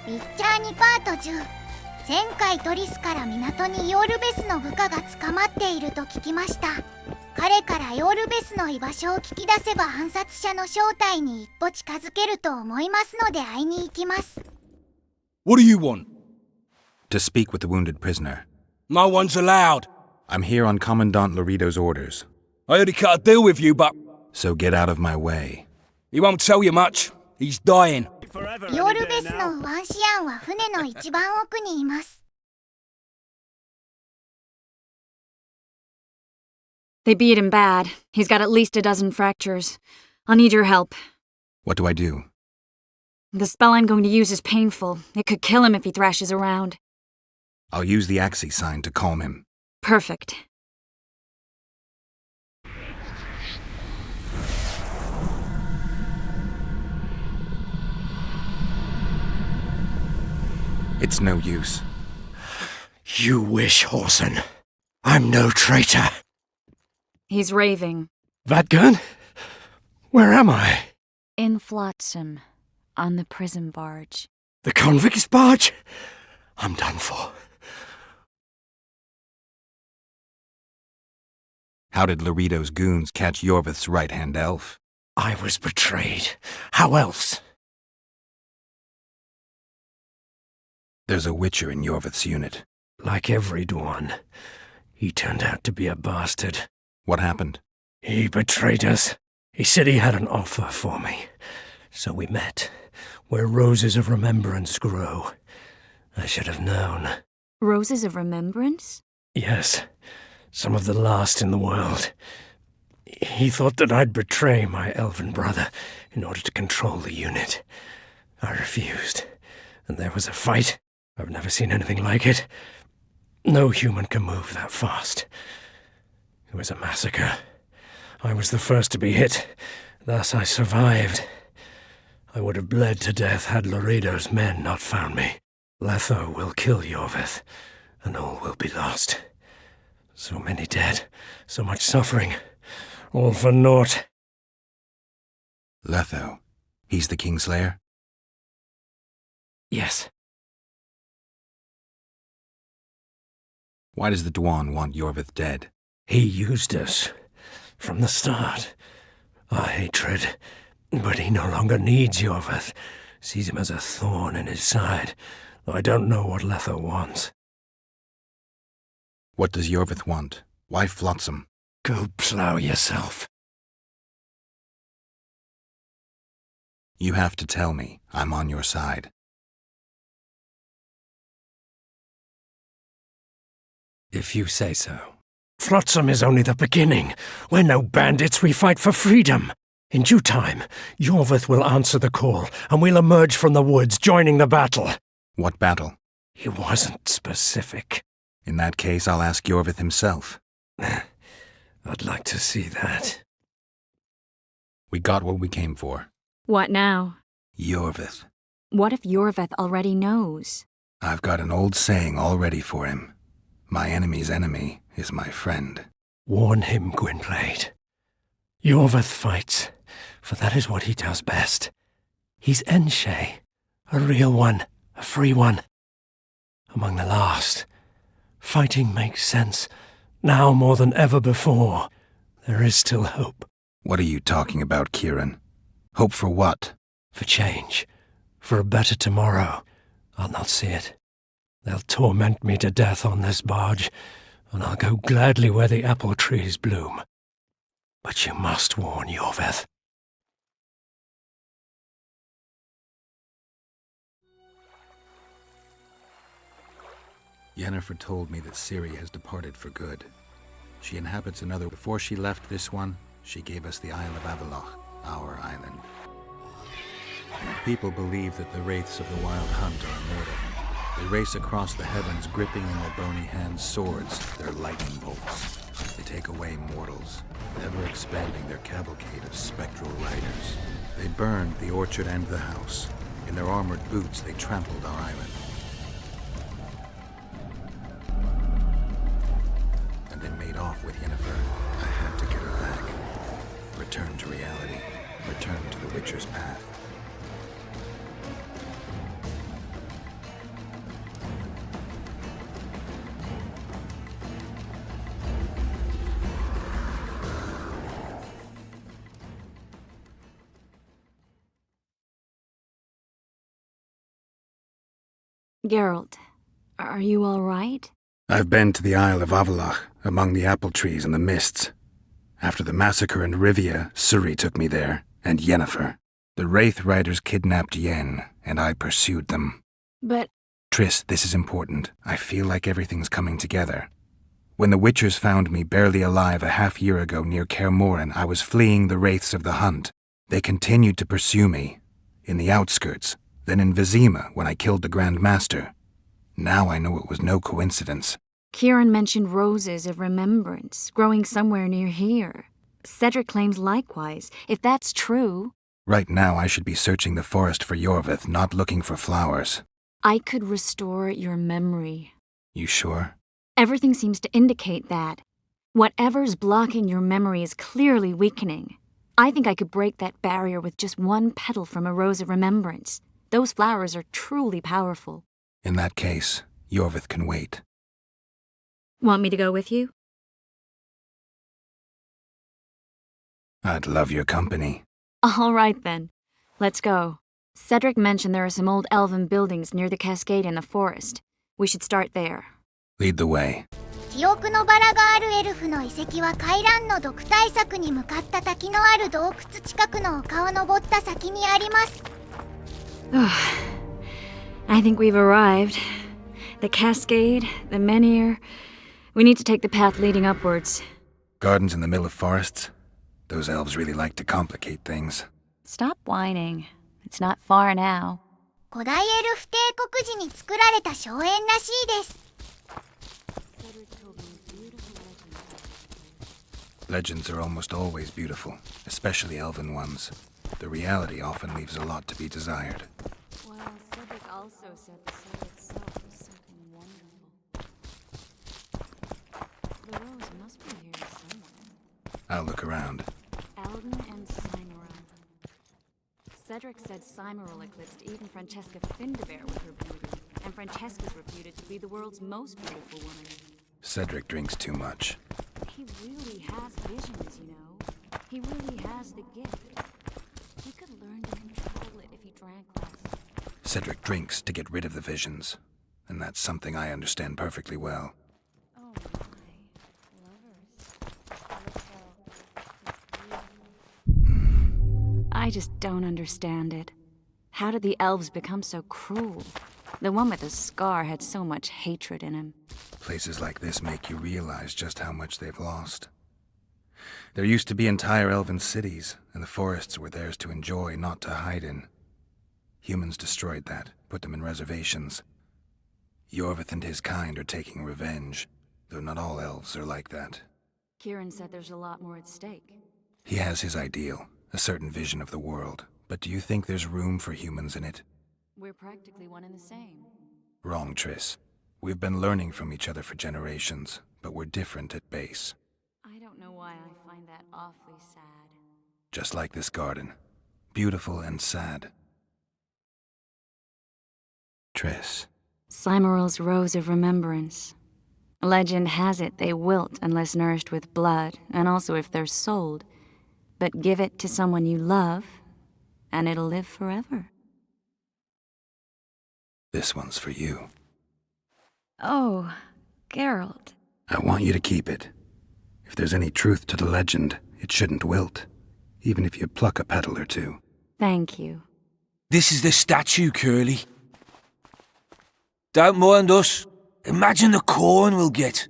ウィッチャー2パート10。前回トリスから港にヨールベスの部下が捕まっていると聞きました。彼からヨールベスの居場所を聞き出せば暗殺者の正体に一歩近づけると思いますので会いに行きます。 What do you want? To speak with the wounded prisoner. No one's allowed. I'm here on Commandant Laredo's orders. I heard he cut a deal with you, but So get out of my way. he won't tell you much. He's dying. ヨールベスのワンシアンは船の一番奥にいます。 They beat him bad. He's got at least a dozen fractures. I'll need your help. What do I do? The spell I'm going to use is painful. It could kill him if he thrashes around. I'll use the Axie sign to calm him. Perfect. It's no use. You wish, Horson. I'm no traitor. He's raving. That gun? Where am I? In Flotsam, on the prison barge. The convict's barge? I'm done for. How did Laredo's goons catch Yorvith's right-hand elf? I was betrayed. How else? There's a Witcher in Yorvith's unit. Like every one, he turned out to be a bastard. What happened? He betrayed us. He said he had an offer for me. So we met, where roses of remembrance grow. I should have known. Roses of Remembrance? Yes, some of the last in the world. He thought that I'd betray my elven brother in order to control the unit. I refused, and there was a fight. I've never seen anything like it. No human can move that fast. It was a massacre. I was the first to be hit, thus I survived. I would have bled to death had Laredo's men not found me. Letho will kill Yorvith, and all will be lost. So many dead, so much suffering, all for naught. Letho. He's the Kingslayer? Yes. Why does the Dwan want Yorvith dead? He used us from the start. Our hatred. But he no longer needs Yorvith. Sees him as a thorn in his side. Though I don't know what Letho wants. What does Yorvith want? Why Flotsam? Go plough yourself. You have to tell me. I'm on your side. If you say so. Flotsam is only the beginning. We're no bandits, we fight for freedom. In due time, Yorvith will answer the call, and we'll emerge from the woods, joining the battle. What battle? He wasn't specific. In that case, I'll ask Yorvith himself. I'd like to see that. We got what we came for. What now? Yorvith. What if Yorvith already knows? I've got an old saying all ready for him. My enemy's enemy is my friend. Warn him, Gwynblade. Yorvith fights, for that is what he does best. He's Enshe, a real one, a free one. Among the last. Fighting makes sense. Now more than ever before, there is still hope. What are you talking about, Kieran? Hope for what? For change. For a better tomorrow. I'll not see it. They'll torment me to death on this barge, and I'll go gladly where the apple trees bloom. But you must warn Yorvith. Yennefer told me that Ciri has departed for good. She inhabits another. Before she left this one, she gave us the Isle of Avalok, our island. People believe that the wraiths of the Wild Hunt are immortal. They race across the heavens, gripping in their bony hands swords, their lightning bolts. They take away mortals, ever expanding their cavalcade of spectral riders. They burned the orchard and the house. In their armored boots, they trampled our island. And they made off with Yennefer. I had to get her back. Return to reality. Return to the Witcher's path. Geralt, are you all right? I've been to the Isle of Avalach, among the apple trees and the mists. After the massacre in Rivia, Suri took me there, and Yennefer. The Wraith Riders kidnapped Yen, and I pursued them. But... Triss, this is important. I feel like everything's coming together. When the Witchers found me barely alive a half-year ago near Kaer Morhen, I was fleeing the Wraiths of the Hunt. They continued to pursue me, in the outskirts, then in Vizima when I killed the Grand Master. Now I know it was no coincidence. Kieran mentioned roses of remembrance growing somewhere near here. Cedric claims likewise. If that's true... Right now I should be searching the forest for Yorvith, not looking for flowers. I could restore your memory. You sure? Everything seems to indicate that. Whatever's blocking your memory is clearly weakening. I think I could break that barrier with just one petal from a rose of remembrance. Those flowers are truly powerful. In that case, Yorvith can wait. Want me to go with you? I'd love your company. All right then. Let's go. Cedric mentioned there are some old elven buildings near the cascade in the forest. We should start there. Lead the way. 記憶の薔薇があるエルフの遺跡は回覧の毒対策に向かった滝のある洞窟近くの丘を登った先にあります。I think we've arrived. The cascade, the menhir. We need to take the path leading upwards. Gardens in the middle of forests? Those elves really like to complicate things. Stop whining. It's not far now. 古代エルフ帝国時に作られた荘園らしいです。Legends are almost always beautiful, especially elven ones. The reality often leaves a lot to be desired. Well, Cedric also said the soul itself was something wonderful. The rose must be here somewhere. I'll look around. Eldon and Cymoril. Cedric said Cymoril eclipsed even Francesca Findabair with her beauty, and Francesca's reputed to be the world's most beautiful woman. Cedric drinks too much. He really has visions, you know. He really has the gift. He could learn to control it if he drank less. Cedric drinks to get rid of the visions, and that's something I understand perfectly well. Oh my, lovers. I just don't understand it. How did the elves become so cruel? The one with the scar had so much hatred in him. Places like this make you realize just how much they've lost. There used to be entire elven cities, and the forests were theirs to enjoy, not to hide in. Humans destroyed that, put them in reservations. Yorvith and his kind are taking revenge, though not all elves are like that. Kieran said there's a lot more at stake. He has his ideal, a certain vision of the world, but do you think there's room for humans in it? We're practically one and the same. Wrong, Triss. We've been learning from each other for generations, but we're different at base. I don't know why I find that awfully sad. Just like this garden. Beautiful and sad. Triss. Cymoril's Rose of Remembrance. Legend has it they wilt unless nourished with blood, and also if they're sold. But give it to someone you love, and it'll live forever. This one's for you. Oh, Geralt. I want you to keep it. If there's any truth to the legend, it shouldn't wilt, even if you pluck a petal or two. Thank you. This is the statue, Curly. Don't mind us. Imagine the corn we'll get.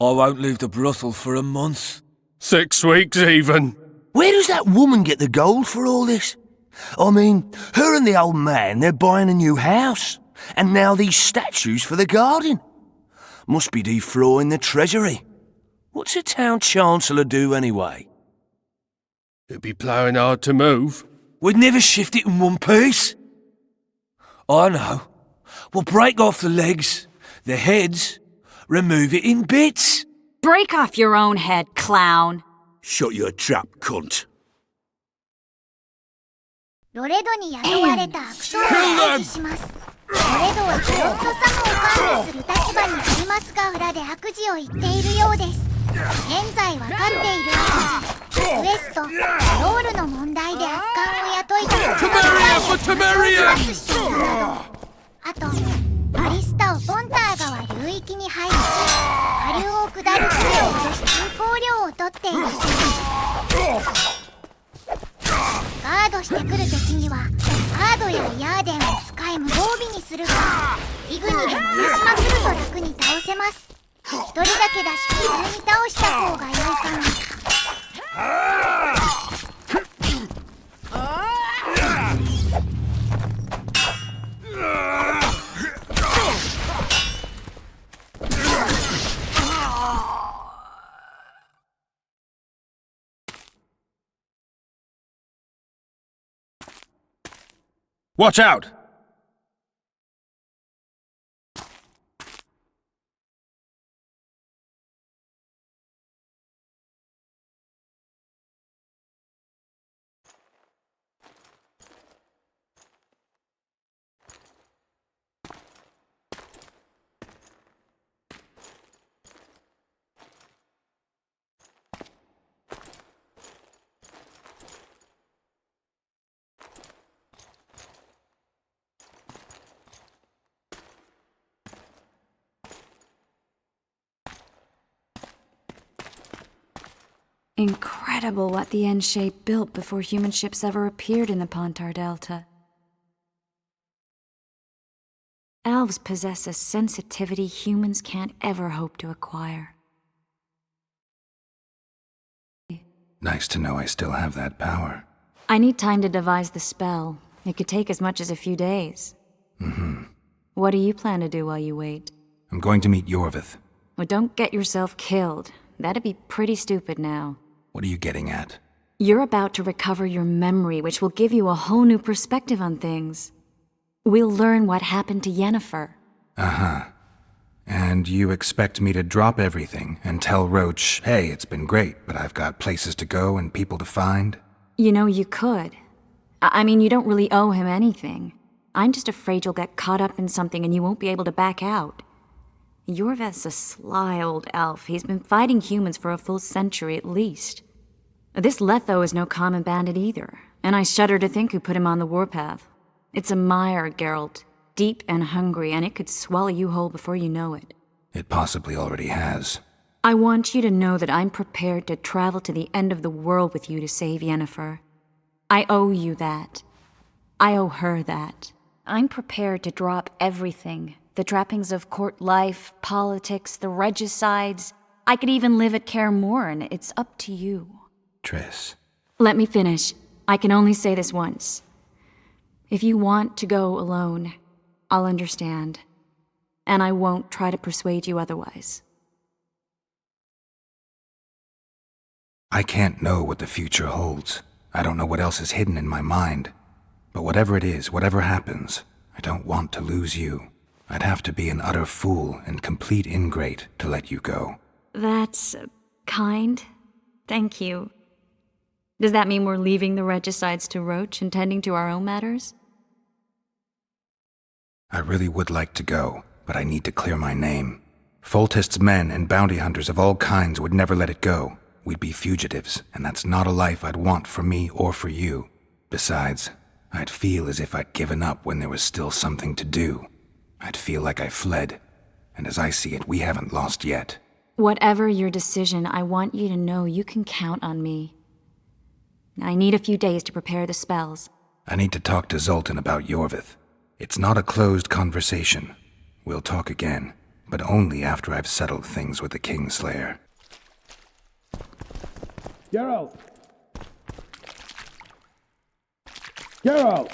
I won't leave the brothel for a month. 6 weeks even. Where does that woman get the gold for all this? I mean, her and the old man, they're buying a new house. And now these statues for the garden. Must be defraying the treasury. What's a town chancellor do anyway? It'd be ploughing hard to move. We'd never shift it in one piece. I know. We'll break off the legs, the heads, remove it in bits. Break off your own head, clown. Shut your trap, cunt. ロレドに雇われた悪党を退治します。ロレドはフロントサムを管理する立場にありますが裏で悪事を言っているようです。現在わかっている悪事、クエスト、ロールの問題で悪漢を雇いたくて殺しているなど、あと、アリ域に入りし、下流を下る船を脅し通行料を取っているそうです。ガードしてくる敵にはカードやヤーデンを使い無防備にするか、リグにで燃やしまくると楽に倒せます。一人だけだし普通に倒した方が良いかな。Watch out! Incredible what the N-shape built before human ships ever appeared in the Pontar Delta. Elves possess a sensitivity humans can't ever hope to acquire. Nice to know I still have that power. I need time to devise the spell. It could take as much as a few days. What do you plan to do while you wait? I'm going to meet Yorvith. Well, don't get yourself killed. That'd be pretty stupid now. What are you getting at? You're about to recover your memory, which will give you a whole new perspective on things. We'll learn what happened to Yennefer. Uh-huh. And you expect me to drop everything and tell Roach, hey, it's been great, but I've got places to go and people to find? You know, you could. I mean, you don't really owe him anything. I'm just afraid you'll get caught up in something and you won't be able to back out. Yorveth's a sly old elf. He's been fighting humans for a full century at least. This Letho is no common bandit either, and I shudder to think who put him on the warpath. It's a mire, Geralt, deep and hungry, and it could swallow you whole before you know it. It possibly already has. I want you to know that I'm prepared to travel to the end of the world with you to save Yennefer. I owe you that. I owe her that. I'm prepared to drop everything. The trappings of court life, politics, the regicides. I could even live at Kaer Morhen. It's up to you. Triss. Let me finish. I can only say this once. If you want to go alone, I'll understand. And I won't try to persuade you otherwise. I can't know what the future holds. I don't know what else is hidden in my mind. But whatever it is, whatever happens, I don't want to lose you. I'd have to be an utter fool and complete ingrate to let you go. That's kind. Thank you. Does that mean we're leaving the regicides to Roach and tending to our own matters? I really would like to go, but I need to clear my name. Foltest's men and bounty hunters of all kinds would never let it go. We'd be fugitives, and that's not a life I'd want for me or for you. Besides, I'd feel as if I'd given up when there was still something to do. I'd feel like I fled, and as I see it, we haven't lost yet. Whatever your decision, I want you to know you can count on me. I need a few days to prepare the spells. I need to talk to Zoltan about Yorvith. It's not a closed conversation. We'll talk again, but only after I've settled things with the Kingslayer. Geralt! Geralt!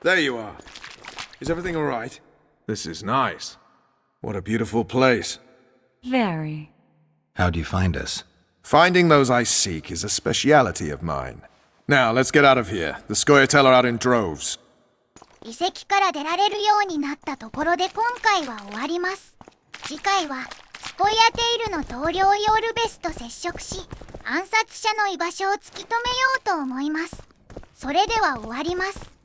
There you are. Is everything all right? This is nice. What a beautiful place. Very. How'd you find us? Finding those I seek is a speciality of mine. Now, let's get out of here. The Scoia'tael are out in droves. 遺跡から出られるようになったところで今回は終わります。次回はスコイアテイルの棟梁ヨールベスと接触し、暗殺者の居場所を突き止めようと思います。それでは終わります。